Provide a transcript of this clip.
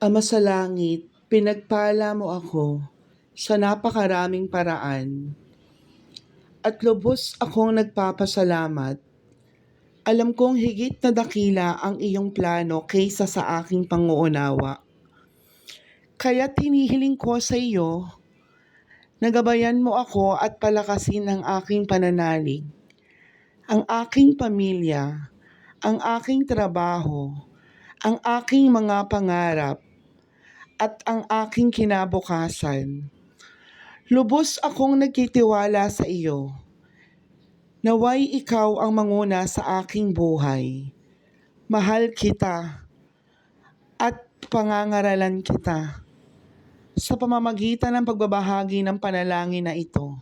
Ama sa langit, pinagpala mo ako sa napakaraming paraan at lubos akong nagpapasalamat. Alam kong higit na dakila ang iyong plano kaysa sa aking panguunawa. Kaya't hinihiling ko sa iyo na gabayan mo ako at palakasin ang aking pananalig, ang aking pamilya, ang aking trabaho, ang aking mga pangarap, at ang aking kinabukasan. Lubos akong nagtitiwala sa iyo. Naway ikaw ang manguna sa aking buhay. Mahal kita at pangangaralan kita sa pamamagitan ng pagbabahagi ng panalangin na ito.